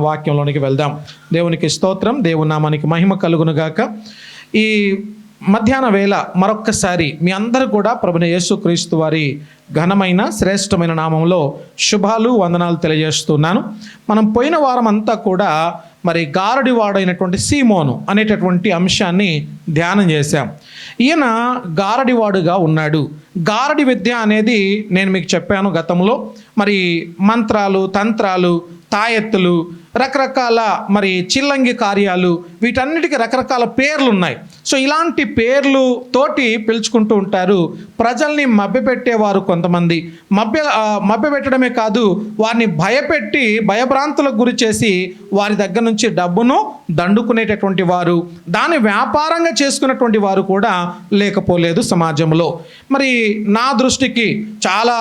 వాక్యంలోనికి వెళ్దాం. దేవునికి స్తోత్రం, దేవుని నామానికి మహిమ కలుగునుగాక. ఈ మధ్యాహ్న వేళ మరొక్కసారి మీ అందరూ కూడా ప్రభువైన యేసుక్రీస్తు వారి ఘనమైన శ్రేష్టమైన నామంలో శుభాలు వందనాలు తెలియజేస్తున్నాను. మనం పోయిన వారం అంతా కూడా మరి గారడివాడైనటువంటి సీమోను అనేటటువంటి అంశాన్ని ధ్యానం చేశాం. ఈయన గారడివాడుగా ఉన్నాడు. గారడి విద్య అనేది నేను మీకు చెప్పాను గతంలో. మరి మంత్రాలు, తంత్రాలు, తాయెత్తులు, రకరకాల మరి చిల్లంగి కార్యాలు, వీటన్నిటికీ రకరకాల పేర్లు ఉన్నాయి. సో ఇలాంటి పేర్లు తోటి పిలుచుకుంటూ ఉంటారు. ప్రజల్ని మభ్యపెట్టేవారు కొంతమంది. మభ్యపెట్టడమే కాదు, వారిని భయపెట్టి భయభ్రాంతులకు గురి చేసి వారి దగ్గర నుంచి డబ్బును దండుకునేటటువంటి వారు, దాన్ని వ్యాపారంగా చేసుకున్నటువంటి వారు కూడా లేకపోలేదు సమాజంలో. మరి నా దృష్టికి చాలా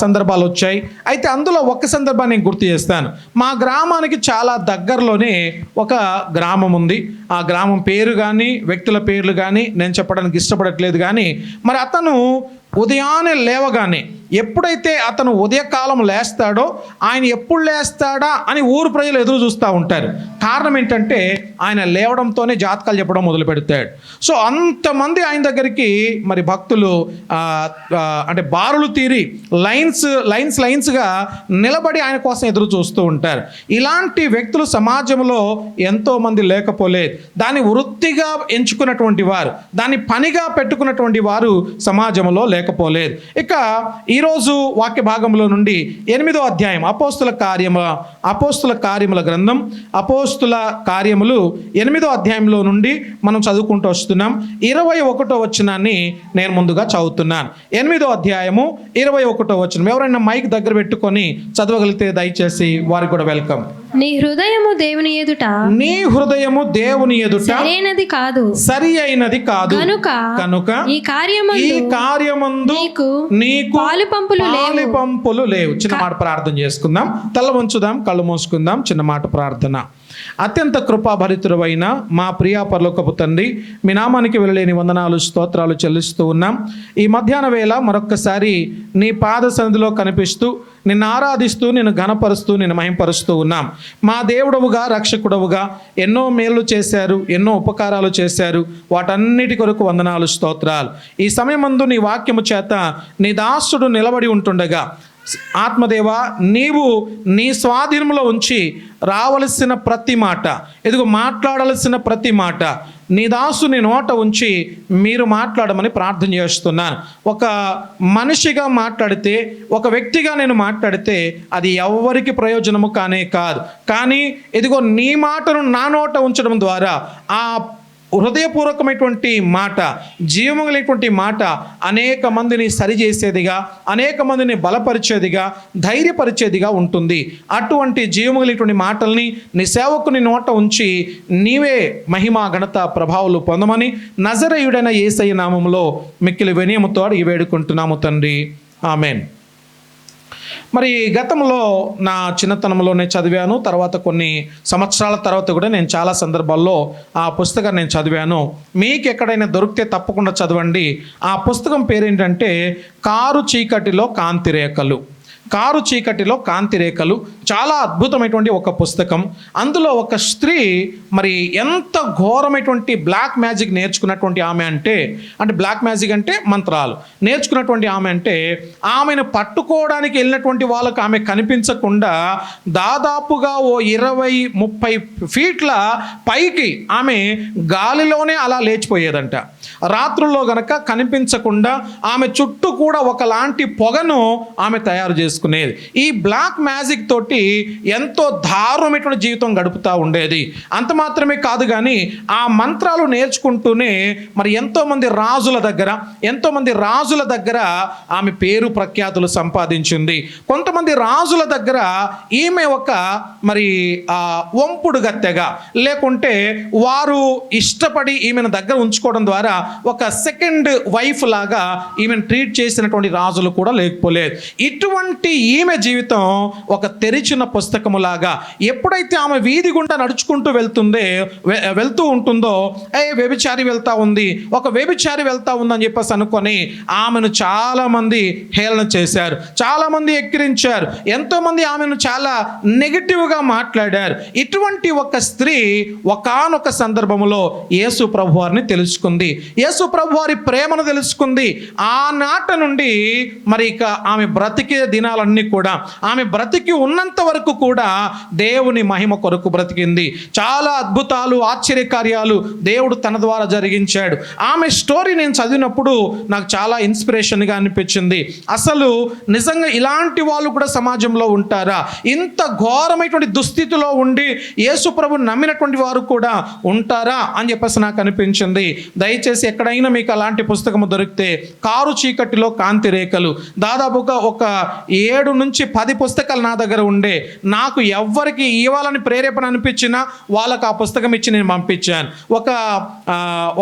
సందర్భాలు వచ్చాయి. అయితే అందులో ఒక సందర్భాన్ని నేను గుర్తు చేస్తాను. మా గ్రామానికి చాలా దగ్గరలోనే ఒక గ్రామం ఉంది. ఆ గ్రామం పేరు కానీ వ్యక్తుల పేర్లు కానీ నేను చెప్పడానికి ఇష్టపడట్లేదు. కానీ మరి అతను ఉదయాన్నే లేవగానే, ఎప్పుడైతే అతను ఉదయకాలం లేస్తాడో, ఆయన ఎప్పుడు లేస్తాడా అని ఊరు ప్రజలు ఎదురు చూస్తూ ఉంటారు. కారణం ఏంటంటే ఆయన లేవడంతోనే జాతకాలు చెప్పడం మొదలు పెడతాడు. సో అంతమంది ఆయన దగ్గరికి మరి భక్తులు అంటే బారులు తీరి లైన్స్గా నిలబడి ఆయన కోసం ఎదురు చూస్తూ ఉంటారు. ఇలాంటి వ్యక్తులు సమాజంలో ఎంతోమంది లేకపోలేదు. దాన్ని వృత్తిగా ఎంచుకున్నటువంటి వారు, దాన్ని పనిగా పెట్టుకున్నటువంటి వారు సమాజంలో లేకపోలేదు. ఇక ఈరోజు వాక్య భాగంలో నుండి 8వ అధ్యాయం అపోస్తుల కార్యముల గ్రంథం, అపోస్తుల కార్యములు 8వ అధ్యాయంలో నుండి మనం చదువుకుంటూ వస్తున్నాం. 21వ వచనాన్ని నేను ముందుగా చదువుతున్నాను. 8వ అధ్యాయము 21వ వచనం. ఎవరైనా మైక్ దగ్గర పెట్టుకొని చదవగలిగితే దయచేసి వారికి కూడా వెల్కమ్. నీ హృదయము దేవుని ఎదుట సరి అయినది కాదు కనుక ఈ కార్యమందు నీకు పాలిపంపులు లేవు. చిన్న మాట ప్రార్థన చేసుకుందాం. తల వంచుదాం, కళ్ళు మూసుకుందాం. చిన్న మాట ప్రార్థన. అత్యంత కృపాభరితుడైన మా ప్రియా పరలోకపు తండ్రి, మీ నామానికి వెళ్ళలేని వందనాలు, స్తోత్రాలు చెల్లిస్తూ ఉన్నాం. ఈ మధ్యాహ్న వేళ మరొక్కసారి నీ పాద సన్నిధిలో కనిపిస్తూ నిన్ను ఆరాధిస్తూ, నిన్ను ఘనపరుస్తూ, నిన్ను మహింపరుస్తూ ఉన్నాం. మా దేవుడవుగా, రక్షకుడవుగా ఎన్నో మేలు చేశారు, ఎన్నో ఉపకారాలు చేశారు. వాటన్నిటి కొరకు వందనాలు, స్తోత్రాలు. ఈ సమయమందు నీ వాక్యము చేత నీ దాసుడు నిలబడి ఉంటుండగా, ఆత్మదేవ, నీవు నీ స్వాధీనంలో ఉంచి రావలసిన ప్రతి మాట, ఎదుగు మాట్లాడాల్సిన ప్రతి మాట నీ దాసుని నోట ఉంచి మీరు మాట్లాడమని ప్రార్థన చేస్తున్నాను. ఒక మనిషిగా మాట్లాడితే, ఒక వ్యక్తిగా నేను మాట్లాడితే అది ఎవరికి ప్రయోజనము కానే కాదు. కానీ ఇదిగో నీ మాటను నా నోట ఉంచడం ద్వారా ఆ హృదయపూర్వకమైనటువంటి మాట, జీవము కలిగినటువంటి మాట అనేక మందిని సరిచేసేదిగా, అనేక మందిని బలపరిచేదిగా, ధైర్యపరిచేదిగా ఉంటుంది. అటువంటి జీవము కలిగినటువంటి మాటల్ని నీ సేవకుని నోట ఉంచి నీవే మహిమ, ఘనత, ప్రభావాలు పొందమని నజరేయుడైన యేసయ్య నామములో మిక్కిలి వినయముతో అడిగి వేడుకుంటున్నాము తండ్రి, ఆమెన్. మరి గతంలో నా చిన్నతనంలోనే చదివాను. తర్వాత కొన్ని సంవత్సరాల తర్వాత కూడా నేను చాలా సందర్భాల్లో ఆ పుస్తకాన్ని నేను చదివాను. మీకు ఎక్కడైనా దొరికితే తప్పకుండా చదవండి. ఆ పుస్తకం పేరేంటంటే కారు చీకటిలో కాంతిరేఖలు. కారు చీకటిలో కాంతిరేఖలు. చాలా అద్భుతమైనటువంటి ఒక పుస్తకం. అందులో ఒక స్త్రీ మరి ఎంత ఘోరమైనటువంటి బ్లాక్ మ్యాజిక్ నేర్చుకున్నటువంటి ఆమె అంటే బ్లాక్ మ్యాజిక్ అంటే మంత్రాలు నేర్చుకున్నటువంటి ఆమె అంటే, ఆమెను పట్టుకోవడానికి వెళ్ళినటువంటి వాళ్ళకు ఆమె కనిపించకుండా దాదాపుగా ఓ 20-30 ఫీట్ల పైకి ఆమె గాలిలోనే అలా లేచిపోయేదంట. రాత్రుల్లో గనక కనిపించకుండా ఆమె చుట్టూ కూడా ఒకలాంటి పొగను ఆమె తయారు చేసుకునేది. ఈ బ్లాక్ మ్యాజిక్ తోటి ఎంతో దారుణమైనటువంటి జీవితం గడుపుతూ ఉండేది. అంత మాత్రమే కాదు, కానీ ఆ మంత్రాలు నేర్చుకుంటూనే మరి ఎంతోమంది రాజుల దగ్గర ఆమె పేరు ప్రఖ్యాతులు సంపాదించింది. కొంతమంది రాజుల దగ్గర ఈమె ఒక మరి వంపుడు గత్తెగా, లేకుంటే వారు ఇష్టపడి ఈమెను దగ్గర ఉంచుకోవడం ద్వారా ఒక సెకండ్ వైఫ్ లాగా ఈమెను ట్రీట్ చేసినటువంటి రాజులు కూడా లేకపోలేదు. ఇటువంటి ఈమె జీవితం ఒక తెరిచిన పుస్తకములాగా, ఎప్పుడైతే ఆమె వీధి గుండా నడుచుకుంటూ వెళ్తూ ఉంటుందో, వ్యభిచారి వెళ్తా ఉంది, ఒక వ్యభిచారి వెళ్తా ఉందని చెప్పేసి అనుకొని ఆమెను చాలా మంది హేళన చేశారు, చాలా మంది ఎక్కిరించారు, ఎంతో మంది ఆమెను చాలా నెగిటివ్గా మాట్లాడారు. ఇటువంటి ఒక స్త్రీ ఒకానొక సందర్భంలో యేసు ప్రభువారిని తెలుసుకుంది, యేసు ప్రభువారి ప్రేమను తెలుసుకుంది. ఆనాట నుండి మరి ఇక ఆమె బ్రతికే దినాలన్నీ కూడా, ఆమె బ్రతికి ఉన్నంత వరకు కూడా దేవుని మహిమ కొరకు బ్రతికింది. చాలా అద్భుతాలు, ఆశ్చర్యకార్యాలు దేవుడు తన ద్వారా జరిగించాడు. ఆమె స్టోరీ నేను చదివినప్పుడు నాకు చాలా ఇన్స్పిరేషన్గా అనిపించింది. అసలు నిజంగా ఇలాంటి వాళ్ళు కూడా సమాజంలో ఉంటారా? ఇంత ఘోరమైనటువంటి దుస్థితిలో ఉండి యేసు ప్రభుని నమ్మినటువంటి వారు కూడా ఉంటారా అని చెప్పేసి నాకు అనిపించింది. దయచేసి ఎక్కడైనా మీకు అలాంటి పుస్తకం దొరికితే, కారు చీకటిలో కాంతి రేఖలు, దాదాపుగా ఒక 7 నుంచి 10 పుస్తకాలు నా దగ్గర ఉండే. నాకు ఎవరికి ఇవ్వాలని ప్రేరేపణ అనిపించినా వాళ్ళకు ఆ పుస్తకం ఇచ్చి నేను పంపించాను.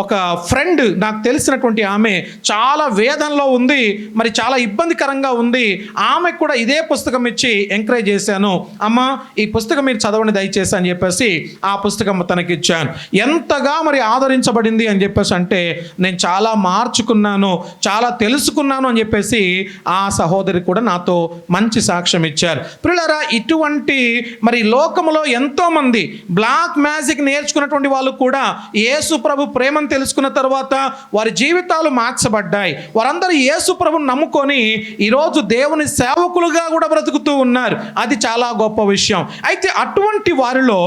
ఒక ఫ్రెండ్, నాకు తెలిసినటువంటి ఆమె చాలా వేదనలో ఉంది, మరి చాలా ఇబ్బందికరంగా ఉంది. ఆమె కూడా ఇదే పుస్తకం ఇచ్చి ఎంకరేజ్ చేశాను. అమ్మ, ఈ పుస్తకం మీరు చదవండి దయచేసి అని చెప్పేసి ఆ పుస్తకం తనకి ఇచ్చాను. ఎంతగా మరి ఆదరించబడింది అని చెప్పేసి అంటే, నేను చాలా మార్చుకున్నాను, చాలా తెలుసుకున్నాను అని చెప్పేసి ఆ సహోదరి కూడా నాతో మంచి సాక్ష్యం ఇచ్చారు. ప్రియులారా, ఇటువంటి మరి లోకములో ఎంతోమంది బ్లాక్ మ్యాజిక్ నేర్చుకున్నటువంటి వాళ్ళు కూడా యేసు ప్రభు ప్రేమను తెలుసుకున్న తర్వాత వారి జీవితాలు మార్చబడ్డాయి. వారందరూ యేసు ప్రభుని నమ్ముకొని ఈరోజు దేవుని సేవకులుగా కూడా బ్రతుకుతూ ఉన్నారు. అది చాలా గొప్ప విషయం. అయితే అటువంటి వారిలో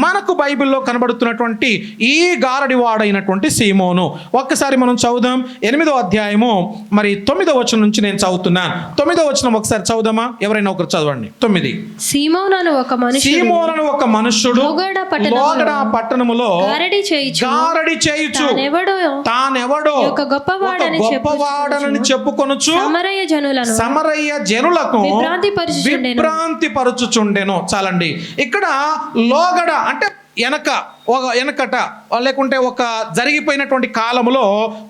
మనకు బైబిల్లో కనబడుతున్నటువంటి ఈ గారడివాడైనటువంటి సీమోను, ఒక్కసారి మనం చదువుదాం. 8వ అధ్యాయము మరి 9వ వచనం నుంచి నేను చదువుతున్నాను. 9వ వచనం ఒకసారి చదువుదామా? ఎవరైనా ఒకరు చదవండి. 9. సీమోను ఒక మనుష్యుడు లోగడ పట్టణములో గారడి చేయుచు తానెవడో గొప్పవాడనని చెప్పుకొనుచు సమరయ జనులకు విభ్రాంతి పరుచుచుండెను. చాలండి. ఇక్కడ లోగడ అంటే వెనకట లేకుంటే ఒక జరిగిపోయినటువంటి కాలంలో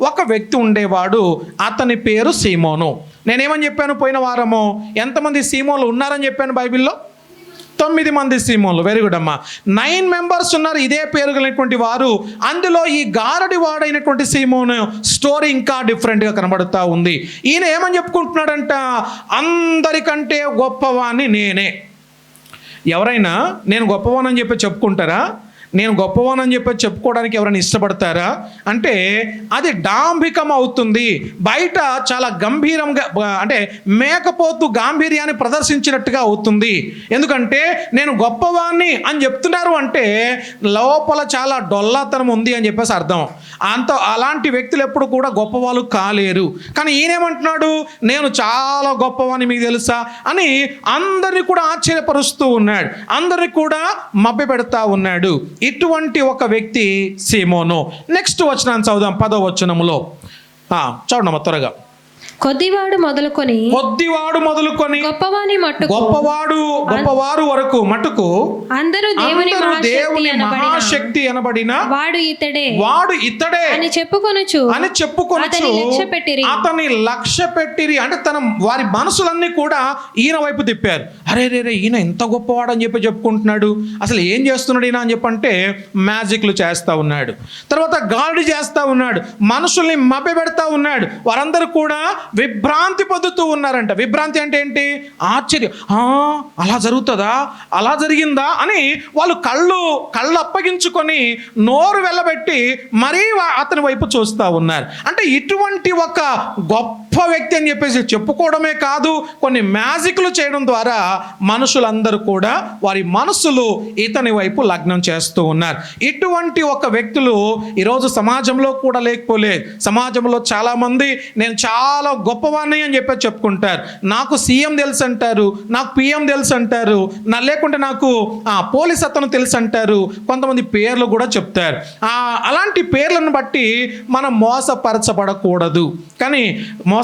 ఒక వ్యక్తి ఉండేవాడు. అతని పేరు సీమోను. నేనేమని చెప్పాను పోయిన వారము? ఎంతమంది సీమోన్లు ఉన్నారని చెప్పాను బైబిల్లో? 9 మంది సీమోన్లు. వెరీ గుడ్ అమ్మా. 9 మెంబర్స్ ఉన్నారు ఇదే పేరు కలిగినటువంటి వారు. అందులో ఈ గారడి వాడైనటువంటి సీమోను స్టోరీ ఇంకా డిఫరెంట్గా కనబడుతూ ఉంది. ఈయన ఏమని చెప్పుకుంటున్నాడంట? అందరికంటే గొప్పవాణ్ణి నేనే. ఎవరైనా నేను గొప్పవానని చెప్పి చెప్పుకుంటారా? నేను గొప్పవానని చెప్పి చెప్పుకోవడానికి ఎవరైనా ఇష్టపడతారా? అంటే అది డాంభికం అవుతుంది. బయట చాలా గంభీరంగా, అంటే మేకపోతు గాంభీర్యాన్ని ప్రదర్శించినట్టుగా అవుతుంది. ఎందుకంటే నేను గొప్పవాణ్ణి అని చెప్తున్నారు అంటే లోపల చాలా డొల్లాతనం ఉంది అని చెప్పేసి అర్థం. అలాంటి వ్యక్తులు ఎప్పుడు కూడా గొప్పవాళ్ళు కాలేరు. కానీ ఈయనేమంటున్నాడు? నేను చాలా గొప్పవాణ్ణి, మీకు తెలుసా అని అందరినీ కూడా ఆశ్చర్యపరుస్తూ ఉన్నాడు, అందరినీ కూడా మభ్య పెడతా ఉన్నాడు. ఇటువంటి ఒక వ్యక్తి సీమోను. నెక్స్ట్ వచనాన్ని చదువుదాం. 10వ వచనములో చూడమ్మా త్వరగా. కొద్దివాడు మొదలుకొని గొప్పవారు వరకు మట్టుకు అందరూ దేవుని మహాశక్తి అనబడిన వాడు ఇతడే అని చెప్పుకొనుచు అతని లక్ష్య పెట్టిరి. అంటే వారి మనసులన్నీ కూడా ఈయన వైపు తిప్పారు. అరే ఈయన ఎంత గొప్పవాడు అని చెప్పి చెప్పుకుంటున్నాడు, అసలు ఏం చేస్తున్నాడు ఈయన అని చెప్పంటే మ్యాజిక్లు చేస్తా ఉన్నాడు, తర్వాత గాడి చేస్తా ఉన్నాడు, మనుషుల్ని మభ్య పెడతా ఉన్నాడు. వారందరూ కూడా విభ్రాంతి పొందుతూ ఉన్నారంట. విభ్రాంతి అంటే ఏంటి? ఆశ్చర్యం. అలా జరుగుతుందా, అలా జరిగిందా అని వాళ్ళు కళ్ళు అప్పగించుకొని నోరు వెళ్ళబెట్టి మరీ అతని వైపు చూస్తూ ఉన్నారు. అంటే ఇటువంటి ఒక గొప్ప వ్యక్తి అని చెప్పేసి చెప్పుకోవడమే కాదు, కొన్ని మ్యాజిక్లు చేయడం ద్వారా మనుషులందరూ కూడా వారి మనసులు ఇతని వైపు లగ్నం చేస్తూ ఉన్నారు. ఇటువంటి ఒక వ్యక్తులు ఈరోజు సమాజంలో కూడా లేకపోలేదు. సమాజంలో చాలామంది నేను చాలా గొప్పవాణ్ణి అని చెప్పి చెప్పుకుంటారు. నాకు సీఎం తెలుసు అంటారు, నాకు పిఎం తెలుసు అంటారు, లేకుంటే నాకు పోలీస్ అతను తెలుసు అంటారు, కొంతమంది పేర్లు కూడా చెప్తారు. అలాంటి పేర్లను బట్టి మనం మోసపరచబడకూడదు. కానీ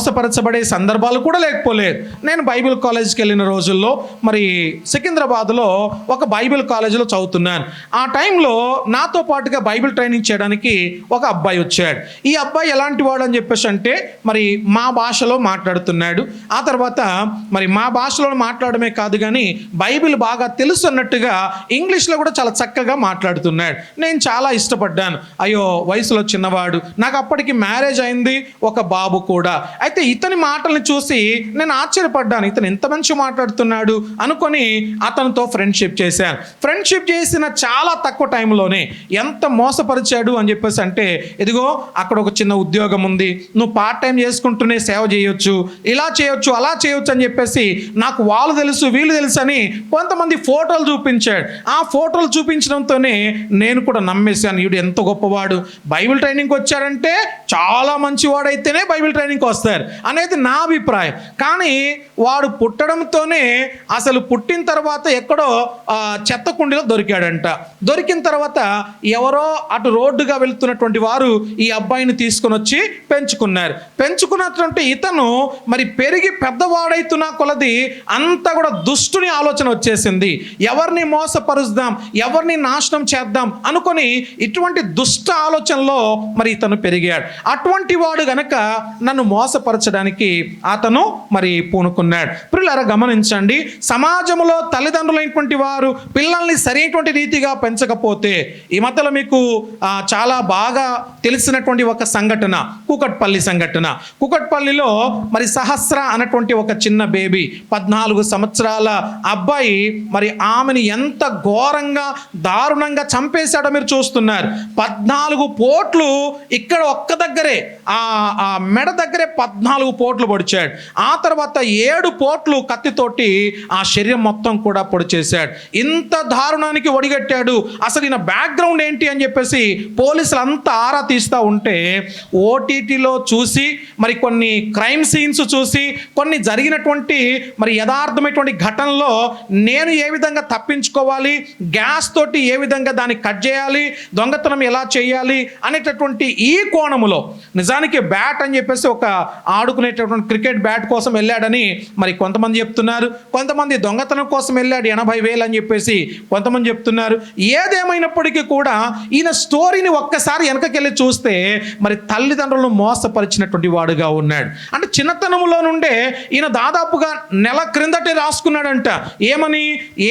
మోసపరచబడే సందర్భాలు కూడా లేకపోలేదు. నేను బైబిల్ కాలేజ్కి వెళ్ళిన రోజుల్లో మరి సికింద్రాబాద్లో ఒక బైబిల్ కాలేజీలో చదువుతున్నాను. ఆ టైంలో నాతో పాటుగా బైబిల్ ట్రైనింగ్ చేయడానికి ఒక అబ్బాయి వచ్చాడు. ఈ అబ్బాయి ఎలాంటి వాడు అని చెప్పేసి అంటే మరి మా భాషలో మాట్లాడుతున్నాడు. ఆ తర్వాత మరి మా భాషలో మాట్లాడమే కాదు కానీ బైబిల్ బాగా తెలుసు అన్నట్టుగా ఇంగ్లీష్లో కూడా చాలా చక్కగా మాట్లాడుతున్నాడు. నేను చాలా ఇష్టపడ్డాను. అయ్యో వయసులో చిన్నవాడు, నాకు అప్పటికి మ్యారేజ్ అయింది, ఒక బాబు కూడా. అయితే ఇతని మాటల్ని చూసి నేను ఆశ్చర్యపడ్డాను. ఇతను ఎంత మంచి మాట్లాడుతున్నాడు అనుకొని అతనితో ఫ్రెండ్షిప్ చేశాను. ఫ్రెండ్షిప్ చేసిన చాలా తక్కువ టైంలోనే ఎంత మోసపరిచాడు అని చెప్పేసి అంటే, ఇదిగో అక్కడ ఒక చిన్న ఉద్యోగం ఉంది, నువ్వు పార్ట్ టైం చేసుకుంటూనే సేవ చేయొచ్చు, ఇలా చేయొచ్చు అలా చేయొచ్చు అని చెప్పేసి నాకు వాళ్ళు తెలుసు వీళ్ళు తెలుసు అని కొంతమంది ఫోటోలు చూపించాడు. ఆ ఫోటోలు చూపించడంతోనే నేను కూడా నమ్మేశాను, వీడు ఎంత గొప్పవాడు, బైబిల్ ట్రైనింగ్కి వచ్చాడంటే చాలా మంచివాడైతేనే బైబిల్ ట్రైనింగ్కి వస్తారు అనేది నా అభిప్రాయం. కానీ వాడు పుట్టడంతోనే అసలు పుట్టిన తర్వాత ఎక్కడో చెత్త కుండీలో దొరికాడంట. దొరికిన తర్వాత ఎవరో అటు రోడ్డుగా వెళ్తున్నటువంటి వారు ఈ అబ్బాయిని తీసుకొని వచ్చి పెంచుకున్నారు. పెంచుకున్నటువంటి ఇతను మరి పెరిగి పెద్దవాడైతున్న కొలది అంతా కూడా దుష్టుని ఆలోచన వచ్చేసింది. ఎవరిని మోసపరుద్దాం, ఎవరిని నాశనం చేద్దాం అనుకొని ఇటువంటి దుష్ట ఆలోచనలో మరి ఇతను పెరిగాడు. అటువంటి వాడు గనక నన్ను మోసపరచడానికి అతను మరి పూనుకున్నాడు. పిల్లలారా గమనించండి, సమాజంలో తల్లిదండ్రులైనటువంటి వారు పిల్లల్ని సరైనటువంటి రీతిగా పెంచకపోతే, ఈ మధ్యలో మీకు చాలా బాగా తెలిసినటువంటి ఒక సంఘటన కూకట్పల్లి సంఘటన. కూకట్పల్లిలో మరి సహస్ర అన్నటువంటి ఒక చిన్న బేబీ 14 సంవత్సరాల అబ్బాయి మరి ఆమెను ఎంత ఘోరంగా దారుణంగా చంపేశాడో మీరు చూస్తున్నారు. 14 పోట్లు ఇక్కడ ఒక్క దగ్గరే ఆ మెడ దగ్గరే 14 పోట్లు పొడిచాడు. ఆ తర్వాత 7 పోట్లు కత్తితోటి ఆ శరీరం మొత్తం కూడా పొడిచేశాడు. ఇంత దారుణానికి ఒడిగట్టాడు. అసలు ఈయన బ్యాక్గ్రౌండ్ ఏంటి అని చెప్పేసి పోలీసులు అంతా ఆరా తీస్తూ ఉంటే ఓటీటీలో చూసి మరి కొన్ని క్రైమ్ సీన్స్ చూసి కొన్ని జరిగినటువంటి మరి యథార్థమైనటువంటి ఘటనలో నేను ఏ విధంగా తప్పించుకోవాలి, గ్యాస్ తోటి ఏ విధంగా దాన్ని కట్ చేయాలి, దొంగతనం ఎలా చేయాలి అనేటటువంటి ఈ కోణములో నిజానికి బ్యాట్ అని చెప్పేసి ఒక ఆడుకునేటటువంటి క్రికెట్ బ్యాట్ కోసం వెళ్ళాడని మరి కొంతమంది చెప్తున్నారు. కొంతమంది దొంగతనం కోసం వెళ్ళాడు 80,000 అని చెప్పేసి కొంతమంది చెప్తున్నారు. ఏదేమైనప్పటికీ కూడా ఈయన స్టోరీని ఒక్కసారి వెనకకెళ్ళి చూస్తే మరి తల్లిదండ్రులను మోసపరిచినటువంటి వాడుగా ఉన్నాడు. అంటే చిన్నతనంలో నుండే ఈయన దాదాపుగా నెల క్రిందటే రాసుకున్నాడంట. ఏమని,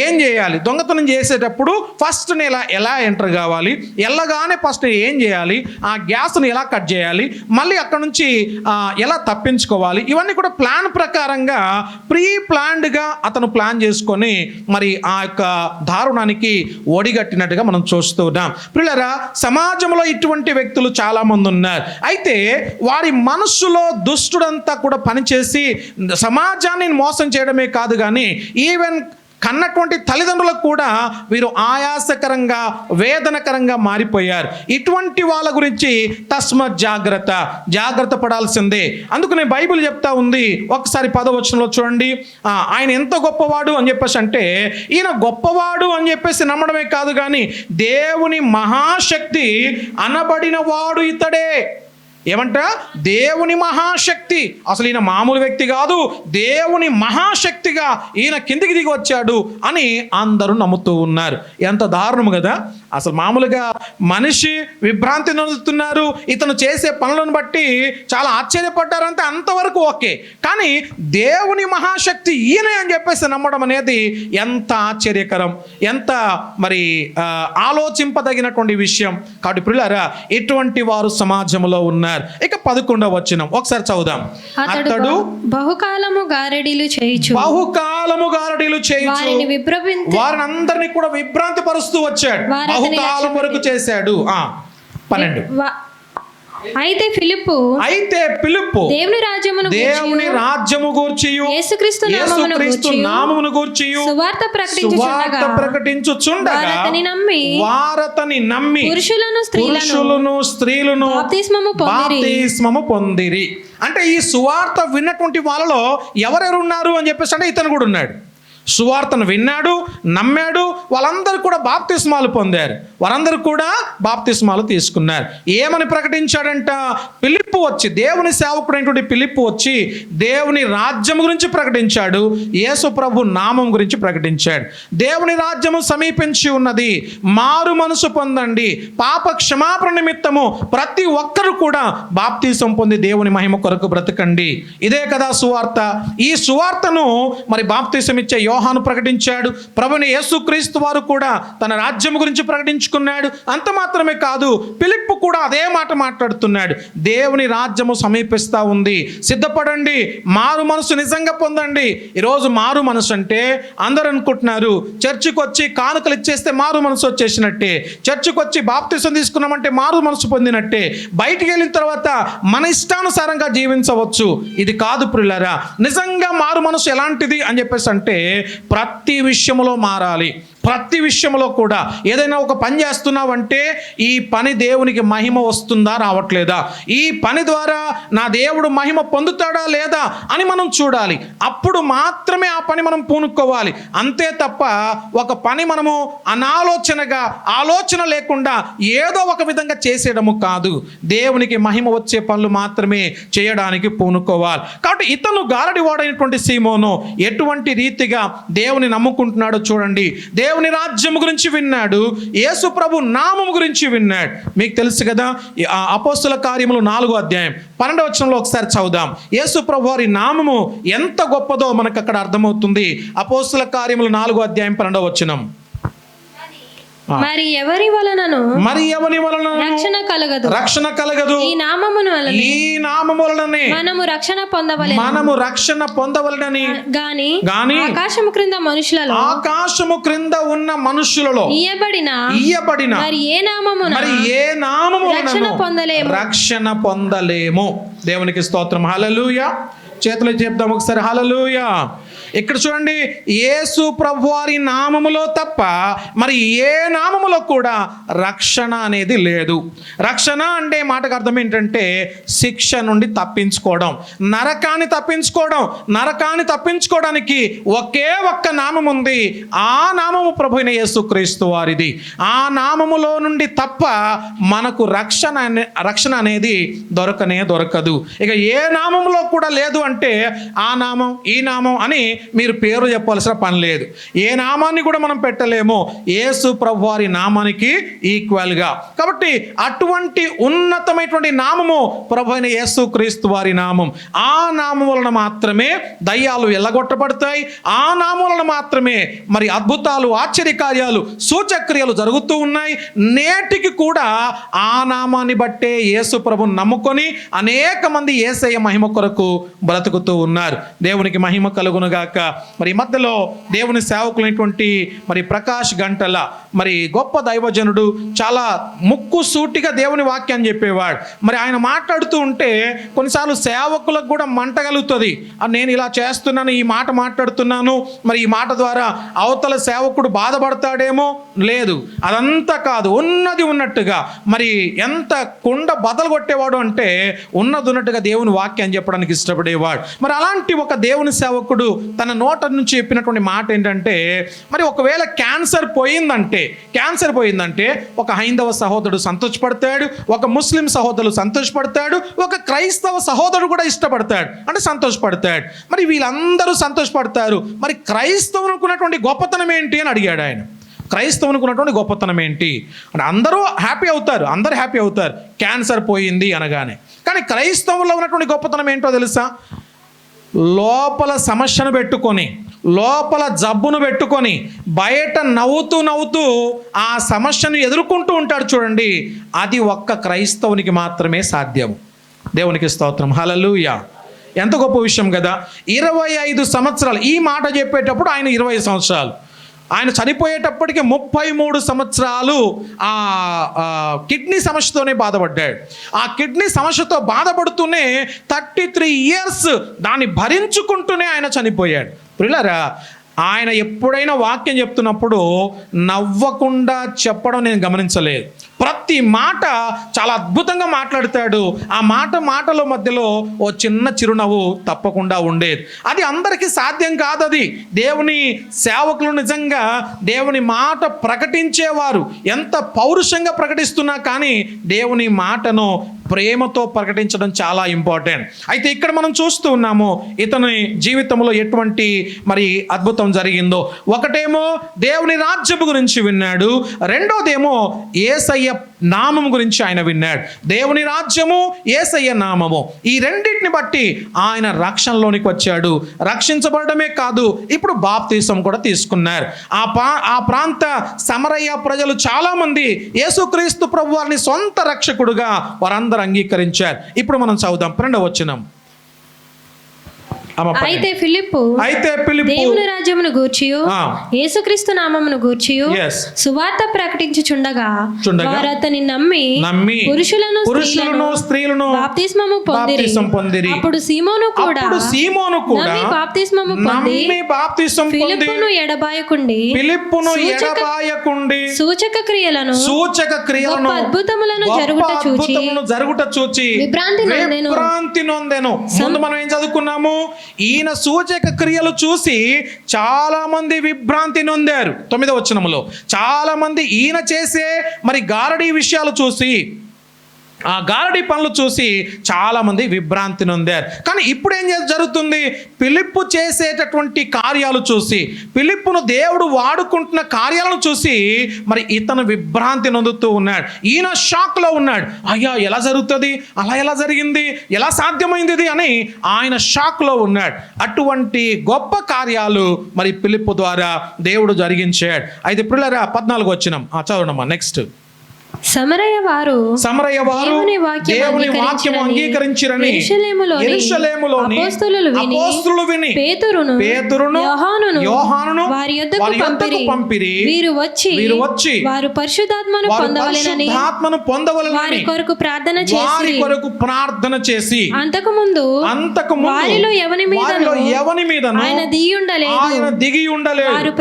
ఏం చేయాలి, దొంగతనం చేసేటప్పుడు ఫస్ట్ నేను ఎలా ఎంటర్ కావాలి, వెళ్ళగానే ఫస్ట్ ఏం చేయాలి, ఆ గ్యాస్ని ఎలా కట్ చేయాలి, మళ్ళీ అక్కడ నుంచి ఎలా తప్పించుకోవాలి, ఇవన్నీ కూడా ప్లాన్ ప్రకారంగా ప్రీ ప్లాన్డ్గా అతను ప్లాన్ చేసుకొని మరి ఆ యొక్క దారుణానికి ఒడిగట్టినట్టుగా మనం చూస్తూ ఉన్నాం. పిల్లరా, సమాజంలో ఇటువంటి వ్యక్తులు చాలామంది ఉన్నారు. అయితే వారి మనస్సులో దుష్టుడంతా కూడా పనిచేసి సమాజాన్ని మోసం చేయడమే కాదు కానీ ఈవెన్ కన్నటువంటి తల్లిదండ్రులకు కూడా వీరు ఆయాసకరంగా వేదనకరంగా మారిపోయారు. ఇటువంటి వాళ్ళ గురించి తస్మత్ జాగ్రత్త పడాల్సిందే. అందుకనే బైబిల్ చెప్తా ఉంది, ఒకసారి 10వ వచనంలో చూడండి. ఆయన ఎంత గొప్పవాడు అని చెప్పేసి అంటే, ఈయన గొప్పవాడు అని చెప్పేసి నమ్మడమే కాదు కానీ దేవుని మహాశక్తి అనబడిన వాడు ఇతడే. ఏమంట, దేవుని మహాశక్తి. అసలు ఈయన మామూలు వ్యక్తి కాదు, దేవుని మహాశక్తిగా ఈయన కిందికి దిగి వచ్చాడు అని అందరూ నమ్ముతూ ఉన్నారు. ఎంత దారుణం కదా. అసలు మామూలుగా మనిషి విభ్రాంతి నొందుతున్నారు, ఇతను చేసే పనులను బట్టి చాలా ఆశ్చర్యపడ్డారంటే అంతవరకు ఓకే. కానీ దేవుని మహాశక్తి ఈయనే అని చెప్పేసి నమ్మడం అనేది ఎంత ఆశ్చర్యకరం, ఎంత మరి ఆలోచింపదగినటువంటి విషయం. కాబట్టి ప్రియులారా, ఇటువంటి వారు సమాజంలో ఉన్నారు. ఇక 11వ వచనం ఒకసారి చదువుదాం. అతడు బహుకాలము గారడీలు చేయుచు వారిని అందరినీ కూడా విభ్రాంతి పరుస్తూ వచ్చాడు. బహుకాలం వరకు చేశాడు. 12. అయితే ఫిలిప్పు దేవుని రాజ్యము గూర్చియు యేసుక్రీస్తు నామమును గూర్చియు సువార్త ప్రకటించుచుండగా వారతని నమ్మి పురుషులను స్త్రీలను బాప్తిస్మము పొందిరి. అంటే ఈ సువార్త విన్నటువంటి వాళ్ళలో ఎవరెవరు ఉన్నారు అని చెప్పేసి అంటే ఇతను కూడా ఉన్నాడు. సువార్తను విన్నాడు, నమ్మాడు. వాళ్ళందరూ కూడా బాప్తిస్మాలు పొందారు. వారందరూ కూడా బాప్తిస్మాలు తీసుకున్నారు. ఏమని ప్రకటించాడంట? ఫిలిప్పు వచ్చి, దేవుని సేవకుడైనటువంటి ఫిలిప్పు వచ్చి దేవుని రాజ్యం గురించి ప్రకటించాడు, యేసు ప్రభు నామం గురించి ప్రకటించాడు. దేవుని రాజ్యము సమీపించి ఉన్నది, మారు మనసు పొందండి, పాప క్షమాపణ నిమిత్తము ప్రతి ఒక్కరు కూడా బాప్తిసం పొంది దేవుని మహిమ కొరకు బ్రతకండి. ఇదే కదా సువార్త. ఈ సువార్తను మరి బాప్తిసం ఇచ్చే యోహాను ప్రకటించాడు. ప్రభుని యేసుక్రీస్తు వారు కూడా తన రాజ్యం గురించి ప్రకటించుకున్నాడు. అంత మాత్రమే కాదు, ఫిలిప్పు కూడా అదే మాట మాట్లాడుతున్నాడు. దేవుని రాజ్యము సమీపిస్తూ ఉంది, సిద్ధపడండి, మారు మనసు నిజంగా పొందండి. ఈరోజు మారు మనసు అంటే అందరూ అనుకుంటున్నారు చర్చికి వచ్చి కానుకలు ఇచ్చేస్తే మారు మనసు వచ్చేసినట్టే, చర్చికి వచ్చి బాప్తిసం తీసుకున్నామంటే మారు మనసు పొందినట్టే, బయటికి వెళ్ళిన తర్వాత మన ఇష్టానుసారంగా జీవించవచ్చు. ఇది కాదు ప్రియులారా. నిజంగా మారు మనసు ఎలాంటిది అని చెప్పేసి అంటే ప్రతి విషయంలో మారాలి. ప్రతి విషయంలో కూడా ఏదైనా ఒక పని చేస్తున్నావంటే ఈ పని దేవునికి మహిమ వస్తుందా రావట్లేదా, ఈ పని ద్వారా నా దేవుడు మహిమ పొందుతాడా లేదా అని మనం చూడాలి. అప్పుడు మాత్రమే ఆ పని మనం పూనుకోవాలి. అంతే తప్ప ఒక పని మనము అనాలోచనగా, ఆలోచన లేకుండా ఏదో ఒక విధంగా చేసేయడము కాదు. దేవునికి మహిమ వచ్చే పనులు మాత్రమే చేయడానికి పూనుకోవాలి. కాబట్టి ఇతను గారడి వాడైనటువంటి సీమోను ఎటువంటి రీతిగా దేవుని నమ్ముకుంటున్నాడో చూడండి. దేవుని రాజ్యం గురించి విన్నాడు, యేసు ప్రభు నామం గురించి విన్నాడు. మీకు తెలుసు కదా, అపోస్తుల కార్యములు 4వ అధ్యాయం 12వ వచనంలో ఒకసారి చదువుదాం. యేసు ప్రభు వారి నామము ఎంత గొప్పదో మనకు అక్కడ అర్థమవుతుంది. అపోస్తుల కార్యములు 4వ అధ్యాయం 12వ వచనం. మరి ఎవరి వలనను రక్షణ కలగదు, ఈ నామము వలనే మనము రక్షణ పొందవలెనని గాని ఆకాశము క్రింద ఉన్న మనుషులలో ఇయ్యబడిన మరి ఏ నామము రక్షణ పొందలేము. దేవునికి స్తోత్రం. హల్లెలూయా. చేతులు చెప్దాం ఒకసారి, హల్లెలూయా. ఇక్కడ చూడండి, యేసు ప్రభువారి నామములో తప్ప మరి ఏ నామములో కూడా రక్షణ అనేది లేదు. రక్షణ అంటే మాటకు అర్థం ఏంటంటే శిక్ష నుండి తప్పించుకోవడం, నరకాన్ని తప్పించుకోవడానికి ఒకే ఒక్క నామం ఉంది. ఆ నామము ప్రభువైన యేసుక్రీస్తు వారిది. ఆ నామములో నుండి తప్ప మనకు రక్షణ అనేది దొరకదు. ఇక ఏ నామములో కూడా లేదు అంటే ఆ నామం ఈ నామం అని మీరు పేరు చెప్పాల్సిన పని లేదు. ఏ నామాన్ని కూడా మనం పెట్టలేము యేసు ప్రభువారి నామానికి ఈక్వల్గా. కాబట్టి అటువంటి ఉన్నతమైనటువంటి నామము ప్రభువైన యేసుక్రీస్తు వారి నామం. ఆ నామం వలన మాత్రమే దయ్యాలు ఎల్లగొట్టబడతాయి. ఆ నామం వలన మాత్రమే మరి అద్భుతాలు, ఆశ్చర్యకార్యాలు, సూచక్రియలు జరుగుతూ ఉన్నాయి. నేటికి కూడా ఆ నామాన్ని బట్టే యేసు ప్రభుని నమ్ముకొని అనేక మంది యేసయ్య మహిమ కొరకు బ్రతుకుతూ ఉన్నారు. దేవునికి మహిమ కలుగునుగాక. మరి మధ్యలో దేవుని సేవకులైనటువంటి మరి ప్రకాష్ గంటల మరి గొప్ప దైవజనుడు, చాలా ముక్కు సూటిగా దేవుని వాక్యాన్ని చెప్పేవాడు. మరి ఆయన మాట్లాడుతూ ఉంటే కొన్నిసార్లు సేవకులకు కూడా మంట కలుగుతుంది. నేను ఇలా చేస్తున్నాను, ఈ మాట మాట్లాడుతున్నాను, మరి ఈ మాట ద్వారా అవతల సేవకుడు బాధపడతాడేమో. లేదు, అదంతా కాదు. ఉన్నది ఉన్నట్టుగా మరి ఎంత కుండ బదలు కొట్టేవాడు అంటే ఉన్నట్టుగా దేవుని వాక్యాన్ని చెప్పడానికి ఇష్టపడేవాడు. మరి అలాంటి ఒక దేవుని సేవకుడు తన నోట నుంచి చెప్పినటువంటి మాట ఏంటంటే, మరి ఒకవేళ క్యాన్సర్ పోయిందంటే ఒక హైందవ సహోదరుడు సంతోషపడతాడు, ఒక ముస్లిం సహోదరుడు సంతోషపడతాడు, ఒక క్రైస్తవ సహోదరుడు కూడా ఇష్టపడతాడు, అంటే సంతోషపడతాడు. మరి వీళ్ళందరూ సంతోషపడతారు. మరి క్రైస్తవునికి ఉన్నటువంటి గొప్పతనం ఏంటి అని అడిగాడు ఆయన. క్రైస్తవునికి ఉన్నటువంటి గొప్పతనం ఏంటి అంటే అందరూ హ్యాపీ అవుతారు క్యాన్సర్ పోయింది అనగానే. కానీ క్రైస్తవుల్లో ఉన్నటువంటి గొప్పతనం ఏంటో తెలుసా? లోపల సమస్యను పెట్టుకొని, లోపల జబ్బును పెట్టుకొని బయట నవ్వుతూ ఆ సమస్యను ఎదుర్కొంటూ ఉంటాడు చూడండి. అది ఒక్క క్రైస్తవునికి మాత్రమే సాధ్యం. దేవునికి స్తోత్రం. హల్లెలూయా. ఎంత గొప్ప విషయం కదా. 25 సంవత్సరాలు ఈ మాట చెప్పేటప్పుడు ఆయన 20 సంవత్సరాలు, ఆయన చనిపోయేటప్పటికి 33 సంవత్సరాలు ఆ కిడ్నీ సమస్యతోనే బాధపడ్డాడు. ఆ కిడ్నీ సమస్యతో బాధపడుతూనే 33 ఇయర్స్ దాన్ని భరించుకుంటూనే ఆయన చనిపోయాడు. ప్రియులారా, ఆయన ఎప్పుడైనా వాక్యం చెప్తున్నప్పుడు నవ్వకుండా చెప్పడం నేను గమనించలేదు. ప్రతి మాట చాలా అద్భుతంగా మాట్లాడతాడు. ఆ మాటలో మధ్యలో ఓ చిన్న చిరునవ్వు తప్పకుండా ఉండేది. అది అందరికీ సాధ్యం కాదు. అది దేవుని సేవకులు నిజంగా దేవుని మాట ప్రకటించేవారు ఎంత పౌరుషంగా ప్రకటిస్తున్నా కానీ దేవుని మాటను ప్రేమతో ప్రకటించడం చాలా ఇంపార్టెంట్. అయితే ఇక్కడ మనం చూస్తూ ఉన్నాము ఇతని జీవితంలో ఎటువంటి మరి అద్భుతం జరిగిందో. ఒకటేమో దేవుని రాజ్యము గురించి విన్నాడు, రెండోదేమో యేసయ్య నామం గురించి ఆయన విన్నాడు. దేవుని రాజ్యము, యేసయ్య నామము, ఈ రెండింటిని బట్టి ఆయన రక్షణలోనికి వచ్చాడు. రక్షించబడమే కాదు, ఇప్పుడు బాప్తీసం కూడా తీసుకున్నారు. ఆ ప్రాంత సమరయ్య ప్రజలు చాలా మంది యేసుక్రీస్తు ప్రభు వారిని సొంత రక్షకుడుగా వారందరూ అంగీకరించారు. ఇప్పుడు మనం చదువుదాం 2వ వచనం. అయితే ఫిలిప్పు దేవుని రాజ్యమును గూర్చియు యేసుక్రీస్తు నామమును గూర్చియు సువార్త ప్రకటించుచుండగా వారు అతని నమ్మి పురుషులను స్త్రీలను బాప్తిస్మము పొందిరి. అప్పుడు సీమోను కూడా బాప్తిస్మము పొంది ఫిలిప్పును ఎడబాయకుండి సూచక క్రియలను అద్భుతములను జరుగుట చూచి విభ్రాంతి నొందెను. ముందు మనం ఏం చదువుకున్నాము? ఈయన సూచక క్రియలు చూసి చాలా మంది విభ్రాంతి నొందారు. 9వ వచనములో చాలా మంది ఈయన చేసే మరి గారడీ విషయాలు చూసి, ఆ గారడీ పనులు చూసి చాలా మంది విభ్రాంతి నొందారు. కానీ ఇప్పుడు ఏం జరుగుతుంది? ఫిలిప్పు చేసేటటువంటి కార్యాలు చూసి, ఫిలిప్పును దేవుడు వాడుకుంటున్న కార్యాలను చూసి మరి ఇతను విభ్రాంతి నొందుతూ ఉన్నాడు. ఈయన షాక్లో ఉన్నాడు. అయ్యా, ఎలా జరుగుతుంది, అలా ఎలా జరిగింది, ఎలా సాధ్యమైంది ఇది అని ఆయన షాక్లో ఉన్నాడు. అటువంటి గొప్ప కార్యాలు మరి ఫిలిప్పు ద్వారా దేవుడు జరిగించాడు. అయితే పిల్లరా 14వ వచనం చదవడమ్మా. నెక్స్ట్. సమరయ వారు దేవుని వాక్యం అంగీకరించిరని యెరూషలేములోని అపోస్తలులు విని పేతురును యోహానును వారి యొద్దకు పంపిరి. వీరు వచ్చి వారు పరిశుద్ధాత్మను పొందవలెనని వారి కొరకు ప్రార్థన చేసి అంతకుముందు వారిలో ఎవని మీదను ఆయన దిగి ఉండలేదు. వారు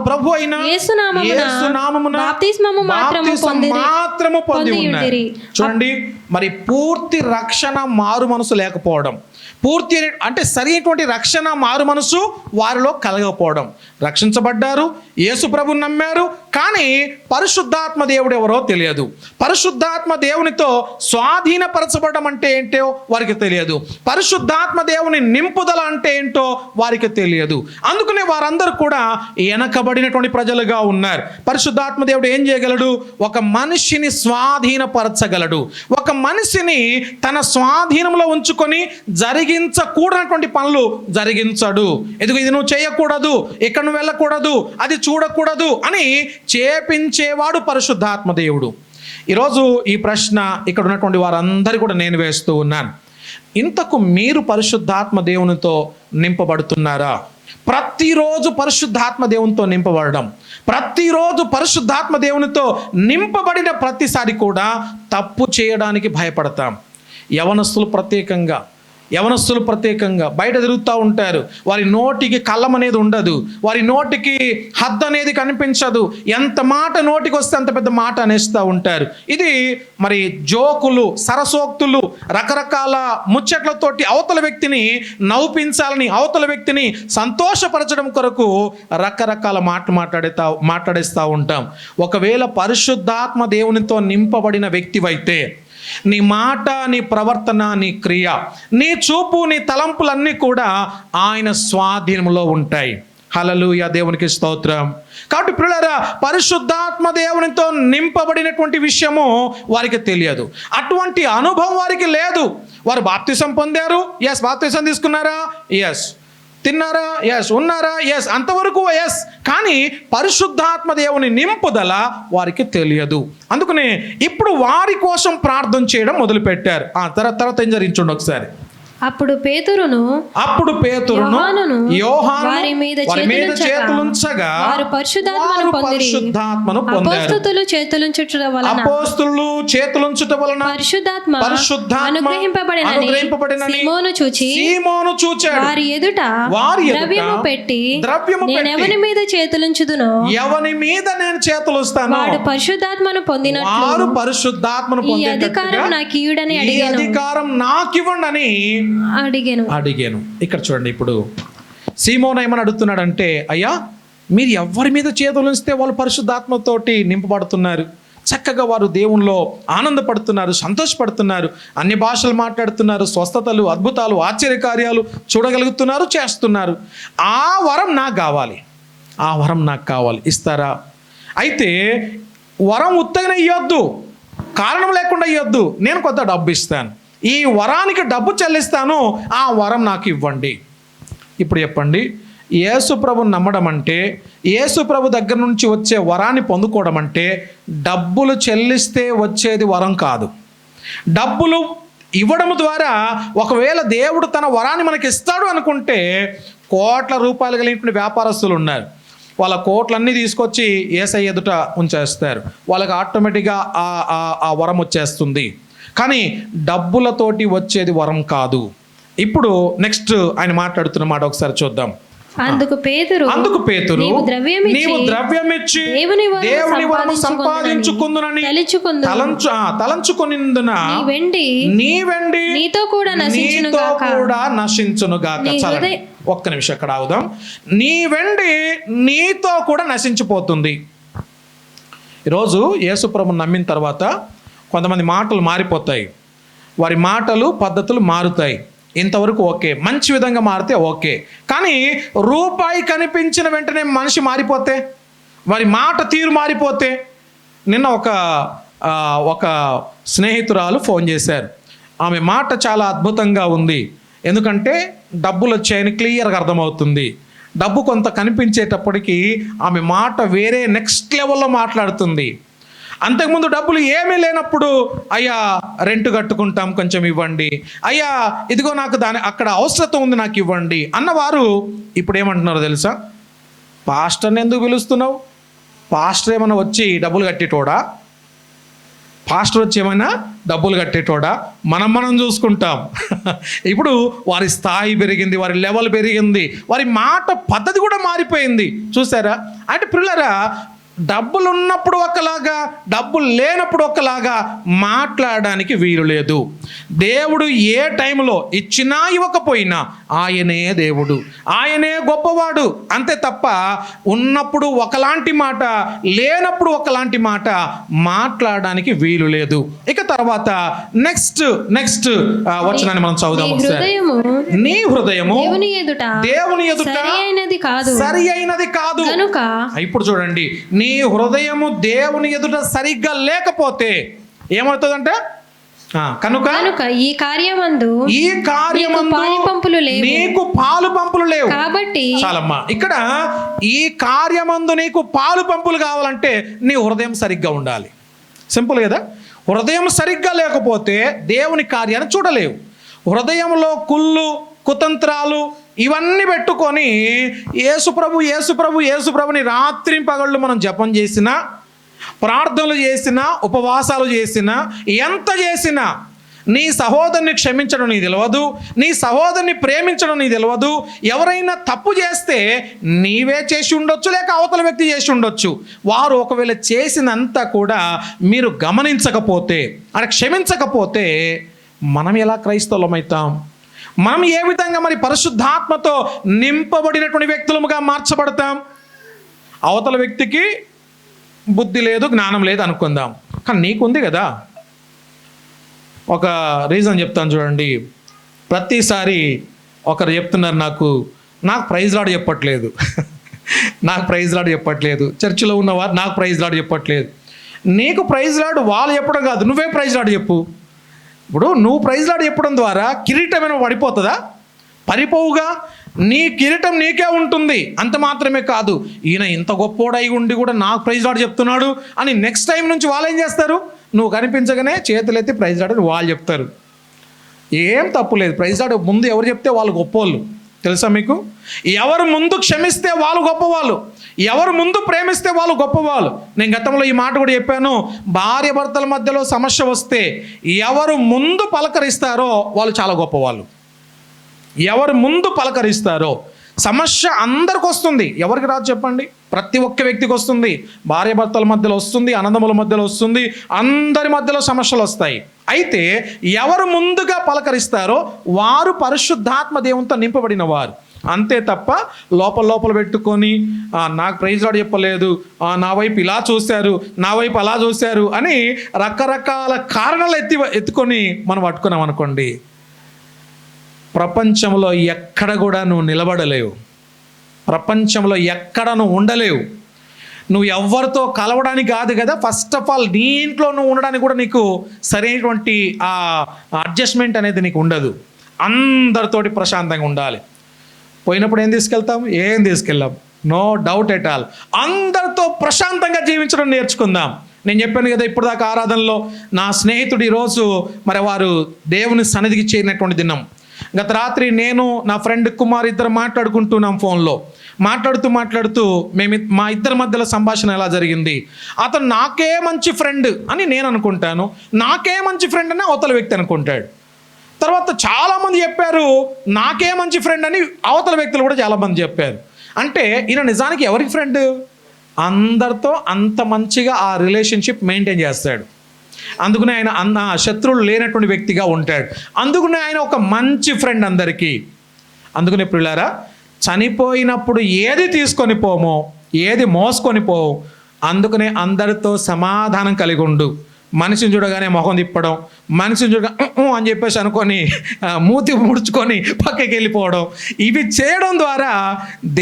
ప్రభువైన యేసు నామమున బాప్తిస్మము మాత్రము పొంది ఉన్నారు. చూడండి, మరి పూర్తి రక్షణ మారు మనసు లేకపోవడం, పూర్తి అంటే సరైనటువంటి రక్షణ మారు మనసు వారిలో కలగకపోవడం. రక్షించబడ్డారు, యేసు ప్రభుని నమ్మారు, కానీ పరిశుద్ధాత్మ దేవుడు ఎవరో తెలియదు. పరిశుద్ధాత్మ దేవునితో స్వాధీనపరచబడడం అంటే ఏంటో వారికి తెలియదు. పరిశుద్ధాత్మ దేవుని నింపుదల అంటే ఏంటో వారికి తెలియదు. అందుకనే వారందరూ కూడా వెనకబడినటువంటి ప్రజలుగా ఉన్నారు. పరిశుద్ధాత్మ దేవుడు ఏం చేయగలడు? ఒక మనిషిని స్వాధీనపరచగలడు. ఒక మనిషిని తన స్వాధీనంలో ఉంచుకొని జరిగించకూడనటువంటి పనులు జరిగించడు. ఇది నువ్వు చేయకూడదు, ఇక్కడ నువ్వు వెళ్ళకూడదు, అది చూడకూడదు అని చేపించేవాడు పరిశుద్ధాత్మ దేవుడు. ఈరోజు ఈ ప్రశ్న ఇక్కడ ఉన్నటువంటి వారందరూ కూడా నేను వేస్తూ ఉన్నాను. ఇంతకు మీరు పరిశుద్ధాత్మ దేవునితో నింపబడుతున్నారా? ప్రతిరోజు పరిశుద్ధాత్మ దేవునితో నింపబడడం, ప్రతిరోజు పరిశుద్ధాత్మ దేవునితో నింపబడిన ప్రతిసారి కూడా తప్పు చేయడానికి భయపడతాం. యవనస్తులు ప్రత్యేకంగా బయట తిరుగుతూ ఉంటారు. వారి నోటికి కళ్ళం అనేది ఉండదు, వారి నోటికి హద్దు అనేది కనిపించదు. ఎంత మాట నోటికి వస్తే అంత పెద్ద మాట అనేస్తూ ఉంటారు. ఇది మరి జోకులు, సరసోక్తులు, రకరకాల ముచ్చట్లతోటి అవతల వ్యక్తిని నవ్వించాలని, అవతల వ్యక్తిని సంతోషపరచడం కొరకు రకరకాల మాట్లాడేస్తూ ఉంటాం. ఒకవేళ పరిశుద్ధాత్మ దేవునితో నింపబడిన వ్యక్తివైతే నీ మాట, నీ ప్రవర్తన, నీ క్రియ, నీ చూపు, నీ తలంపులన్నీ కూడా ఆయన స్వాధీనంలో ఉంటాయి. హల్లెలూయా, దేవునికి స్తోత్రం. కాబట్టి ప్రియులారా, పరిశుద్ధాత్మ దేవునితో నింపబడినటువంటి విషయము వారికి తెలియదు. అటువంటి అనుభవం వారికి లేదు. వారు బాప్తిసం పొందారు, ఎస్. బాప్తిసం తీసుకున్నారా, ఎస్. తిన్నారా, ఎస్. ఉన్నారా, ఎస్. అంతవరకు ఎస్. కానీ పరిశుద్ధాత్మ దేవుని నింపుదల వారికి తెలియదు. అందుకనే ఇప్పుడు వారి కోసం ప్రార్థన చేయడం మొదలుపెట్టారు. తర్వాత ఏం జరిగించండి ఒకసారి. అప్పుడు పేతురును యోహానును వారి మీద చేతులుంచగా వారు పరిశుద్ధాత్మను పొందిరి. అపోస్తలులు చేతులుంచుట వలన పరిశుద్ధాత్మ అనుగ్రహింపబడినని సీమోను చూచాడు. వారి ఎదుట ద్రవ్యము పెట్టి నేను ఎవని మీద చేతులుంచుదునో ఎవని మీద నేను చేతులుస్తాను వాడు పరిశుద్ధాత్మను పొందినట్లు ఈ అధికారం నాకు ఇవ్వడని అడిగాను. అధికారం నాకివ్వండి అడిగాను. ఇక్కడ చూడండి, ఇప్పుడు సీమోను ఏమని అడుగుతున్నాడంటే, అయ్యా మీరు ఎవరి మీద చేతులు ఉంచితే వాళ్ళు పరిశుద్ధాత్మతోటి నింపబడుతున్నారు, చక్కగా వారు దేవునిలో ఆనందపడుతున్నారు, సంతోషపడుతున్నారు, అన్ని భాషలు మాట్లాడుతున్నారు, స్వస్థతలు, అద్భుతాలు, ఆశ్చర్యకార్యాలు చూడగలుగుతున్నారు, చేస్తున్నారు. ఆ వరం నాకు కావాలి, ఆ వరం నాకు కావాలి, ఇస్తారా? అయితే వరం ఉత్తగిన ఇవ్వద్దు, కారణం లేకుండా ఇవ్వద్దు, నేను కొంత డబ్బు ఇస్తాను, ఈ వరానికి డబ్బు చెల్లిస్తాను, ఆ వరం నాకు ఇవ్వండి. ఇప్పుడు చెప్పండి, యేసు ప్రభుని నమ్మడం అంటే, యేసు ప్రభు దగ్గర నుంచి వచ్చే వరాన్ని పొందుకోవడం అంటే డబ్బులు చెల్లిస్తే వచ్చేది వరం కాదు. డబ్బులు ఇవ్వడం ద్వారా ఒకవేళ దేవుడు తన వరాన్ని మనకి ఇస్తాడు అనుకుంటే, కోట్ల రూపాయలు కలిగిన వ్యాపారస్తులు ఉన్నారు, వాళ్ళ కోట్లన్నీ తీసుకొచ్చి యేసయ్య ఎదుట ఉంచేస్తారు, వాళ్ళకి ఆటోమేటిక్గా ఆ వరం వచ్చేస్తుంది. కానీ డబ్బులతోటి వచ్చేది వరం కాదు. ఇప్పుడు నెక్స్ట్ ఆయన మాట్లాడుతున్న మాట ఒకసారి చూద్దాం. అందుకు పేతురు నీవు ద్రవ్యమిచ్చి దేవుని వరము సంపాదించుకుందునని తలంచుకొనిందున నీ వెండి నీతో కూడా నశించునుగాక. ఒక్క నిమిషం అక్కడ ఆగుదాం. నీ వెండి నీతో కూడా నశించిపోతుంది. ఈరోజు యేసుప్రభుని నమ్మిన తర్వాత కొంతమంది మాటలు మారిపోతాయి, వారి మాటలు పద్ధతులు మారుతాయి. ఇంతవరకు ఓకే, మంచి విధంగా మారితే ఓకే. కానీ రూపాయి కనిపించిన వెంటనే మనిషి మారిపోతే, వారి మాట తీరు మారిపోతే. నిన్న ఒక స్నేహితురాలు ఫోన్ చేశారు. ఆమె మాట చాలా అద్భుతంగా ఉంది, ఎందుకంటే డబ్బులు వచ్చాయని క్లియర్గా అర్థమవుతుంది. డబ్బు కొంత కనిపించేటప్పటికీ ఆమె మాట వేరే నెక్స్ట్ లెవెల్లో మాట్లాడుతుంది. అంతకుముందు డబ్బులు ఏమీ లేనప్పుడు, అయ్యా రెంట్ కట్టుకుంటాం కొంచెం ఇవ్వండి, అయ్యా ఇదిగో నాకు అక్కడ అవసరత ఉంది నాకు ఇవ్వండి అన్నవారు ఇప్పుడు ఏమంటున్నారో తెలుసా? పాస్టర్ని ఎందుకు పిలుస్తున్నావు? పాస్టర్ ఏమైనా వచ్చి డబ్బులు కట్టేటోడా? పాస్టర్ వచ్చి ఏమైనా డబ్బులు కట్టేటోడా? మనం చూసుకుంటాం. ఇప్పుడు వారి స్థాయి పెరిగింది, వారి లెవెల్ పెరిగింది, వారి మాట పద్ధతి కూడా మారిపోయింది. చూసారా? అంటే పిల్లరా, డబ్బులు ఉన్నప్పుడు ఒకలాగా, డబ్బులు లేనప్పుడు ఒకలాగా మాట్లాడడానికి వీలు లేదు. దేవుడు ఏ టైంలో ఇచ్చినా ఇవ్వకపోయినా ఆయనే దేవుడు, ఆయనే గొప్పవాడు, అంతే తప్ప ఉన్నప్పుడు ఒకలాంటి మాట, లేనప్పుడు ఒకలాంటి మాట మాట్లాడడానికి వీలు లేదు. ఇక తర్వాత నెక్స్ట్ వచనాన్ని మనం చదువుదాం. నీ హృదయము దేవుని ఎదుట సరి అయినది కాదు కనుక. ఇప్పుడు చూడండి, నీ హృదయము దేవుని ఎదుట సరిగ్గా లేకపోతే ఏమవుతుందంటే, కనుక ఈ కార్యమందు నీకు పాలు పంపులు లేవు కాబట్టి. చాలమ్మా, ఇక్కడ ఈ కార్యమందు నీకు పాలు పంపులు కావాలంటే నీ హృదయం సరిగ్గా ఉండాలి. సింపుల్ కదా? హృదయం సరిగ్గా లేకపోతే దేవుని కార్యాన్ని చూడలేవు. హృదయంలో కుళ్ళు, కుతంత్రాలు ఇవన్నీ పెట్టుకొని యేసుప్రభుని రాత్రి పగళ్ళు మనం జపం చేసినా, ప్రార్థనలు చేసినా, ఉపవాసాలు చేసినా, ఎంత చేసినా నీ సహోదరుని క్షమించడం నీ తెలియదు, నీ సహోదరుని ప్రేమించడం నీ తెలియదు. ఎవరైనా తప్పు చేస్తే నీవే చేసి ఉండొచ్చు, లేక అవతల వ్యక్తి చేసి ఉండొచ్చు. వారు ఒకవేళ చేసినంత కూడా మీరు గమనించకపోతే, అది క్షమించకపోతే మనం ఎలా క్రైస్తవులమవుతాం? మనం ఏ విధంగా మరి పరిశుద్ధాత్మతో నింపబడినటువంటి వ్యక్తులముగా మార్చబడతాం? అవతల వ్యక్తికి బుద్ధి లేదు, జ్ఞానం లేదు అనుకుందాం, కానీ నీకుంది కదా. ఒక రీజన్ చెప్తాను చూడండి. ప్రతిసారి ఒకరు చెప్తున్నారు, నాకు ప్రైజ్ లాడ్ చెప్పట్లేదు, నాకు ప్రైజ్ లాడ్ చెప్పట్లేదు. చర్చిలో ఉన్నవారు నాకు ప్రైజ్ లాడ్ చెప్పట్లేదు. నీకు ప్రైజ్ లాడ్ వాళ్ళు చెప్పడం కాదు, నువ్వే ప్రైజ్ లాడ్ చెప్పు. ఇప్పుడు నువ్వు ప్రైజ్ లాడ్ చెప్పడం ద్వారా కిరీటం ఏమైనా పడిపోతుందా? పరిపోవుగా. నీ కిరీటం నీకే ఉంటుంది. అంత మాత్రమే కాదు, ఈయన ఇంత గొప్పోడై ఉండి కూడా నాకు ప్రైజ్ లాడ్ చెప్తున్నాడు అని నెక్స్ట్ టైం నుంచి వాళ్ళు ఏం చేస్తారు? నువ్వు కనిపించగానే చేతులెత్తి ప్రైజ్ లాడ్ అని వాళ్ళు చెప్తారు. ఏం తప్పు లేదు. ప్రైజ్ లార్డ్ ముందు ఎవరు చెప్తే వాళ్ళు గొప్పోళ్ళు తెలుసా మీకు? ఎవరు ముందు క్షమిస్తే వాళ్ళు గొప్పవాళ్ళు, ఎవరు ముందు ప్రేమిస్తే వాళ్ళు గొప్పవాళ్ళు. నేను గతంలో ఈ మాట కూడా చెప్పాను, భార్య భర్తల మధ్యలో సమస్య వస్తే ఎవరు ముందు పలకరిస్తారో వాళ్ళు చాలా గొప్పవాళ్ళు. ఎవరు ముందు పలకరిస్తారో. సమస్య అందరికి వస్తుంది, ఎవరికి రాదు చెప్పండి? ప్రతి ఒక్క వ్యక్తికి వస్తుంది. భార్య భర్తల మధ్యలో వస్తుంది, అన్నదమ్ముల మధ్యలో వస్తుంది, అందరి మధ్యలో సమస్యలు వస్తాయి. అయితే ఎవరు ముందుగా పలకరిస్తారో వారు పరిశుద్ధాత్మ దేవునితో నింపబడిన వారు. అంతే తప్ప లోపల పెట్టుకొని నాకు ప్రైజ్ లార్డ్ చెప్పలేదు, నా వైపు ఇలా చూశారు, నా వైపు అలా చూశారు అని రకరకాల కారణాలు ఎత్తుకొని మనం పట్టుకున్నాం అనుకోండి, ప్రపంచంలో ఎక్కడ కూడా నువ్వు నిలబడలేవు, ప్రపంచంలో ఎక్కడ నువ్వు ఉండలేవు. నువ్వు ఎవరితో కలవడానికి కాదు కదా, ఫస్ట్ ఆఫ్ ఆల్ నీ ఇంట్లో నువ్వు ఉండడానికి కూడా నీకు సరైనటువంటి ఆ అడ్జస్ట్మెంట్ అనేది నీకు ఉండదు. అందరితోటి ప్రశాంతంగా ఉండాలి. పోయినప్పుడు ఏం తీసుకెళ్తాం? ఏం తీసుకెళ్ళాం? No doubt at all. అందరితో ప్రశాంతంగా జీవించడం నేర్చుకుందాం. నేను చెప్పాను కదా ఇప్పుడు దాకా ఆరాధనలో, నా స్నేహితుడు ఈరోజు మరి వారు దేవుని సన్నిధికి చేరినటువంటి దినం. గత రాత్రి నేను నా ఫ్రెండ్ కుమార్ ఇద్దరు మాట్లాడుకుంటున్నాం ఫోన్లో. మాట్లాడుతూ మా ఇద్దరి మధ్యలో సంభాషణ ఎలా జరిగింది. అతను నాకే మంచి ఫ్రెండ్ అని నేను అనుకుంటాను, నాకే మంచి ఫ్రెండ్ అని అవతల వ్యక్తి అనుకుంటాడు. తర్వాత చాలామంది చెప్పారు నాకే మంచి ఫ్రెండ్ అని, అవతల వ్యక్తులు కూడా చాలామంది చెప్పారు. అంటే ఈయన నిజానికి ఎవరికి ఫ్రెండ్? అందరితో అంత మంచిగా ఆ రిలేషన్షిప్ మెయింటైన్ చేస్తాడు. అందుకనే ఆయన శత్రువులు లేనటువంటి వ్యక్తిగా ఉంటాడు. అందుకనే ఆయన ఒక మంచి ఫ్రెండ్ అందరికీ. అందుకనే ప్రియులారా, చనిపోయినప్పుడు ఏది తీసుకొని పోమో, ఏది మోసుకొని పోవు, అందుకనే అందరితో సమాధానం కలిగి ఉండు. మనిషిని చూడగానే మొహం తిప్పడం, మనిషిని చూడగా అని చెప్పేసి అనుకొని మూతి ముడుచుకొని పక్కకి వెళ్ళిపోవడం, ఇవి చేయడం ద్వారా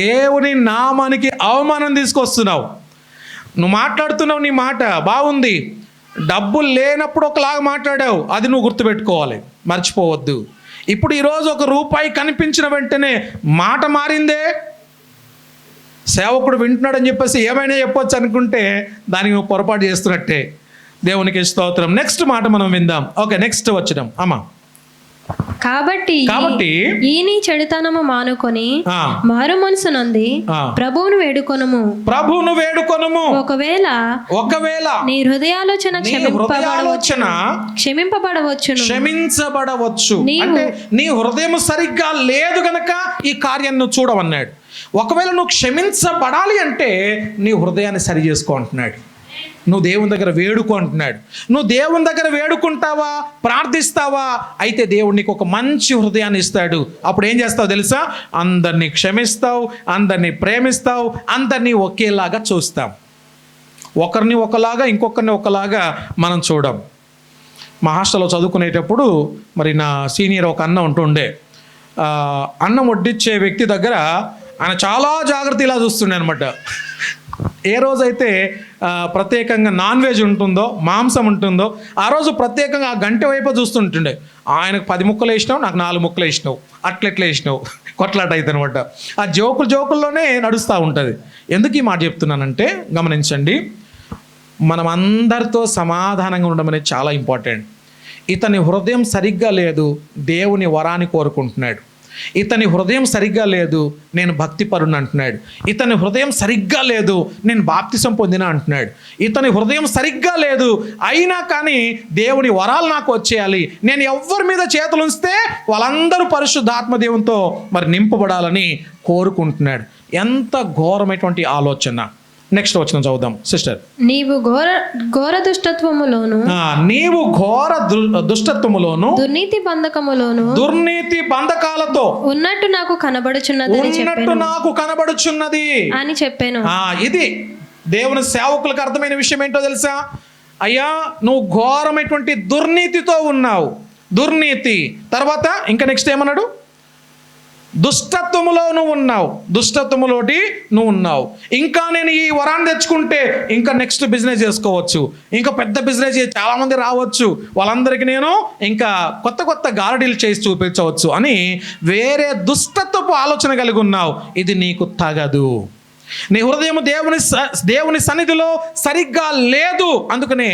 దేవుని నామానికి అవమానం తీసుకొస్తున్నావు. నువ్వు మాట్లాడుతున్నావు, నీ మాట బాగుంది, డబ్బులు లేనప్పుడు ఒకలాగా మాట్లాడావు, అది నువ్వు గుర్తుపెట్టుకోవాలి, మర్చిపోవద్దు. ఇప్పుడు ఈరోజు ₹1 కనిపించిన వెంటనే మాట మారిందే. సేవకుడు వింటున్నాడని చెప్పేసి ఏమైనా చెప్పొచ్చు అనుకుంటే దానికి నువ్వు పొరపాటు చేస్తున్నట్టే. దేవునికి స్తోత్రం. నెక్స్ట్ మాట మనం విందాం. ఓకే, నెక్స్ట్ వచ్చినాం అమ్మా. కాబట్టి ఈ చెడుతనము మానుకొని మారు మనసు నంది ప్రభువును వేడుకొనుము. ఒకవేళ నీ హృదయాలోచన క్షమింపబడవచ్చు. అంటే నీ హృదయం సరిగ్గా లేదు గనక ఈ కార్యాన్ని నువ్వు చూడవన్నాడు. ఒకవేళ నువ్వు క్షమించబడాలి అంటే నీ హృదయాన్ని సరి చేసుకో అంటున్నాడు. నువ్వు దేవుని దగ్గర వేడుకో అంటున్నాడు. నువ్వు దేవుని దగ్గర వేడుకుంటావా, ప్రార్థిస్తావా, అయితే దేవుడు నీకు ఒక మంచి హృదయాన్ని ఇస్తాడు. అప్పుడు ఏం చేస్తావు తెలుసా? అందరినీ క్షమిస్తావు, అందరినీ ప్రేమిస్తావు, అందరినీ ఒకేలాగా చూస్తాం. ఒకరిని ఒకలాగా ఇంకొకరిని ఒకలాగా మనం చూడం. మా హాస్టల్లో చదువుకునేటప్పుడు మరి నా సీనియర్ ఒక అన్న ఉంటుండే. అన్నం వడ్డించే వ్యక్తి దగ్గర ఆయన చాలా జాగ్రత్త ఇలా చూస్తుండే అనమాట. ఏ రోజైతే ప్రత్యేకంగా నాన్ వెజ్ ఉంటుందో, మాంసం ఉంటుందో, ఆ రోజు ప్రత్యేకంగా ఆ గంట వైపు చూస్తుంటుండే. ఆయనకు 10 ముక్కలు వేసినావు, నాకు 4 ముక్కలు వేసినావు, అట్లెట్లా వేసినావు, కొట్లాట అయితే అనమాట. ఆ జోకుల్లోనే నడుస్తూ ఉంటుంది. ఎందుకు ఈ మాట చెప్తున్నానంటే గమనించండి, మనం అందరితో సమాధానంగా ఉండడం అనేది చాలా ఇంపార్టెంట్. ఇతని హృదయం సరిగ్గా లేదు, దేవుని వరాన్ని కోరుకుంటున్నాడు. ఇతని హృదయం సరిగ్గా లేదు, నేను భక్తిపరుని అంటున్నాడు. ఇతని హృదయం సరిగ్గా లేదు, నేను బాప్తిసం పొందిన అంటున్నాడు. ఇతని హృదయం సరిగ్గా లేదు, అయినా కానీ దేవుని వరాలు నాకు వచ్చేయాలి, నేను ఎవరి మీద చేతులు ఉంచితే వాళ్ళందరూ పరిశుద్ధాత్మ దేవునితో మరి నింపబడాలని కోరుకుంటున్నాడు. ఎంత ఘోరమైనటువంటి ఆలోచన. నెక్స్ట్ వచ్చిన చదువుదాం సిస్టర్. నీవు ఘోర దుష్టత్వములోను దుర్నీతి బంధకాలతో ఉన్నట్టు నాకు కనబడుచున్నది అని చెప్పాను. ఇది దేవుని సేవకులకు అర్థమైన విషయం ఏంటో తెలుసా? అయ్యా, నువ్వు ఘోరమైనటువంటి దుర్నీతితో ఉన్నావు. దుర్నీతి తర్వాత ఇంకా నెక్స్ట్ ఏమన్నాడు? దుష్టత్వములో నువ్వు ఉన్నావు. ఇంకా నేను ఈ వరాన్ని తెచ్చుకుంటే ఇంకా నెక్స్ట్ బిజినెస్ చేసుకోవచ్చు, ఇంకా పెద్ద బిజినెస్ చాలామంది రావచ్చు, వాళ్ళందరికీ నేను ఇంకా కొత్త గారడీలు చేసి చూపించవచ్చు అని వేరే దుష్టత్వపు ఆలోచన కలిగి ఉన్నావు. ఇది నీకు తగదు. నీ హృదయం దేవుని సన్నిధిలో సరిగ్గా లేదు, అందుకనే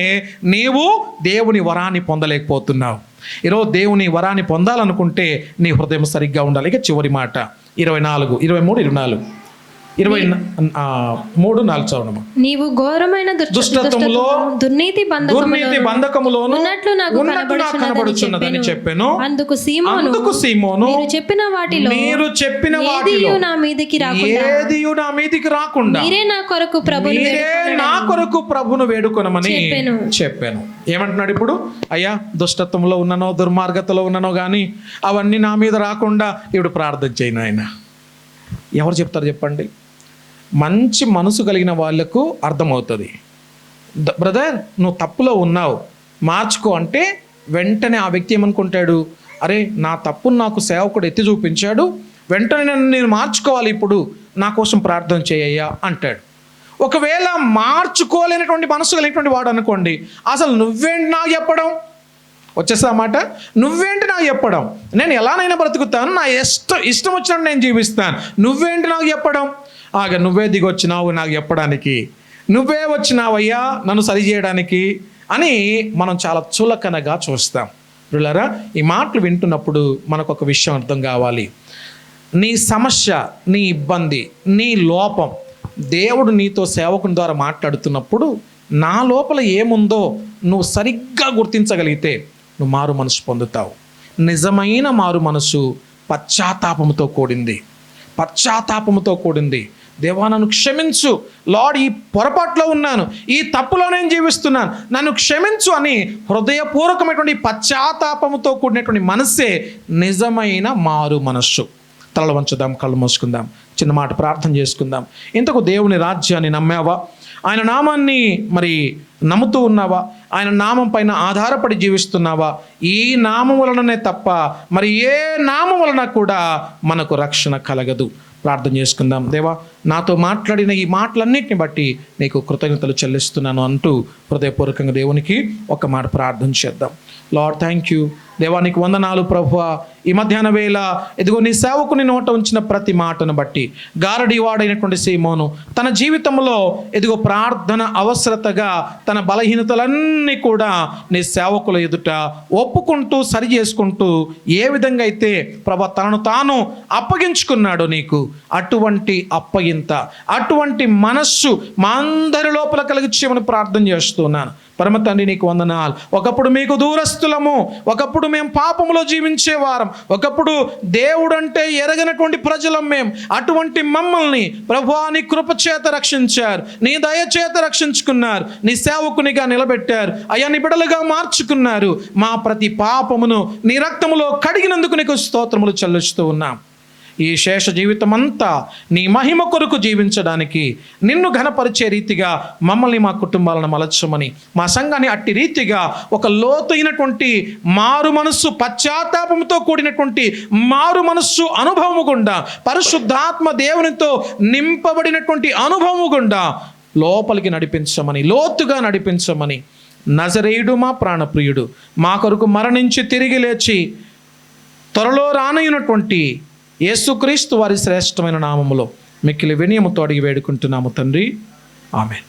నీవు దేవుని వరాన్ని పొందలేకపోతున్నావు. ఈరోజు దేవుని వరాన్ని పొందాలనుకుంటే నీ హృదయం సరిగ్గా ఉండాలి. ఇక చివరి మాట 24, 23, 24, 23-4 చదవడము. నీవు ఘోరమైన దుష్టత్వములో దుర్నీతి బంధకములోను ఉన్నట్లు నాకు కనబడుచున్నదని చెప్పెను. అందుకు సీమోను మీరు చెప్పిన వాటిలో ఏదియు నా మీదికి రాకుండా మీరే నా కొరకు ప్రభును వేడుకొనమని చెప్పాను. ఏమంటున్నాడు ఇప్పుడు? అయ్యా, దుష్టత్వంలో ఉన్ననో దుర్మార్గతలో ఉన్ననో కానీ అవన్నీ నా మీద రాకుండా ఇప్పుడు ప్రార్థన చేయను. ఆయన ఎవరు చెప్తారు చెప్పండి? మంచి మనసు కలిగిన వాళ్లకు అర్థమవుతుంది. బ్రదర్, నువ్వు తప్పులో ఉన్నావు, మార్చుకో అంటే వెంటనే ఆ వ్యక్తి ఏమనుకుంటాడు? అరే, నా తప్పును నాకు సేవకుడు ఎత్తి చూపించాడు, వెంటనే నేను మార్చుకోవాలి, ఇప్పుడు నా కోసం ప్రార్థన చేయయ్యా అంటాడు. ఒకవేళ మార్చుకోలేనటువంటి మనసు కలిగినటువంటి వాడు అనుకోండి, అసలు నువ్వేంటి నాకు చెప్పడం? వచ్చేసా మాట, నువ్వేంటి నాకు చెప్పడం? నేను ఎలానైనా బ్రతుకుతాను, నా ఇష్టం వచ్చినట్టు నేను జీవిస్తాను, నువ్వేంటి నాకు చెప్పడం? ఆగ, నువ్వే దిగొచ్చినావు నాకు చెప్పడానికి, నువ్వే వచ్చినావయ్యా నన్ను సరి చేయడానికి అని మనం చాలా చులకనగా చూస్తాం. పిల్లరా, ఈ మాటలు వింటున్నప్పుడు మనకు ఒక విషయం అర్థం కావాలి. నీ సమస్య, నీ ఇబ్బంది, నీ లోపం దేవుడు నీతో సేవకుని ద్వారా మాట్లాడుతున్నప్పుడు నా లోపల ఏముందో నువ్వు సరిగ్గా గుర్తించగలిగితే నువ్వు మారు మనసు పొందుతావు. నిజమైన మారు మనసు పశ్చాత్తాపముతో కూడింది. దేవా, నన్ను క్షమించు లార్డ్, ఈ పొరపాట్లో ఉన్నాను, ఈ తప్పులో నేను జీవిస్తున్నాను, నన్ను క్షమించు అని హృదయపూర్వకమైనటువంటి పశ్చాత్తాపముతో కూడినటువంటి మనస్సే నిజమైన మారు మనస్సు. తలలు వంచుదాం, కళ్ళు మూసుకుందాం, చిన్న మాట ప్రార్థన చేసుకుందాం. ఇంతకు దేవుని రాజ్యాన్ని నమ్మావా? ఆయన నామాన్ని మరి నమ్ముతూ ఉన్నావా? ఆయన నామం పైన ఆధారపడి జీవిస్తున్నావా? ఈ నామం వలననే తప్ప మరి ఏ నామం వలన కూడా మనకు రక్షణ కలగదు. ప్రార్థన చేసుకుందాం. దేవా, నాతో మాట్లాడిన ఈ మాటలన్నిటిని బట్టి నీకు కృతజ్ఞతలు చెల్లిస్తున్నాను అంటూ హృదయపూర్వకంగా దేవునికి ఒక మాట ప్రార్థన చేద్దాం. లార్డ్, థ్యాంక్ యూ దేవా, నీకు వందనాలు ప్రభువా. ఈ మధ్యాహ్న వేళ ఇదిగో నీ సేవకుని నోట ఉంచిన ప్రతి మాటను బట్టి గారడి వాడైనటువంటి సీమోను తన జీవితంలో ఇదిగో ప్రార్థన అవసరతగా తన బలహీనతలన్నీ కూడా నీ సేవకుల ఎదుట ఒప్పుకుంటూ సరి చేసుకుంటూ ఏ విధంగా అయితే ప్రభు తనను తాను అప్పగించుకున్నాడో నీకు అటువంటి అప్పగింత, అటువంటి మనస్సు మా అందరి లోపల కలిగించేమని ప్రార్థన చేస్తున్నాను. పరమ తండ్రి, నీకు వందనాలు. ఒకప్పుడు మీకు దూరస్తులము, ఒకప్పుడు మేము పాపములో జీవించేవారం, ఒకప్పుడు దేవుడు అంటే ఎరగనటువంటి ప్రజలం మేము. అటువంటి మమ్మల్ని ప్రభువా నీ కృప చేత రక్షించారు, నీ దయ చేత రక్షించుకున్నారు, నీ సేవకునిగా నిలబెట్టారు అయ్యా, నీ బిడ్డలుగా మార్చుకున్నారు. మా ప్రతి పాపమును నీ రక్తములో కడిగినందుకు నీకు స్తోత్రములు చెల్లిస్తూ ఉన్నాం. ఈ శేష జీవితం అంతా నీ మహిమ కొరకు జీవించడానికి, నిన్ను ఘనపరిచే రీతిగా మమ్మల్ని మా కుటుంబాలను మలచమని, మా సంఘాన్ని అట్టి రీతిగా ఒక లోతైనటువంటి మారు మనస్సు, పశ్చాత్తాపంతో కూడినటువంటి మారు మనస్సు అనుభవము గుండా, పరిశుద్ధాత్మ దేవునితో నింపబడినటువంటి అనుభవము గుండా లోపలికి నడిపించమని, లోతుగా నడిపించమని, నజరేయుడు మా ప్రాణప్రియుడు మా కొరకు మరణించి తిరిగి లేచి త్వరలో రానయ్యున్నటువంటి యేసుక్రీస్తు వారి శ్రేష్టమైన నామములో మిక్కిలి వినయముతో అడిగి వేడుకుంటున్నాము తండ్రి. ఆమేన్.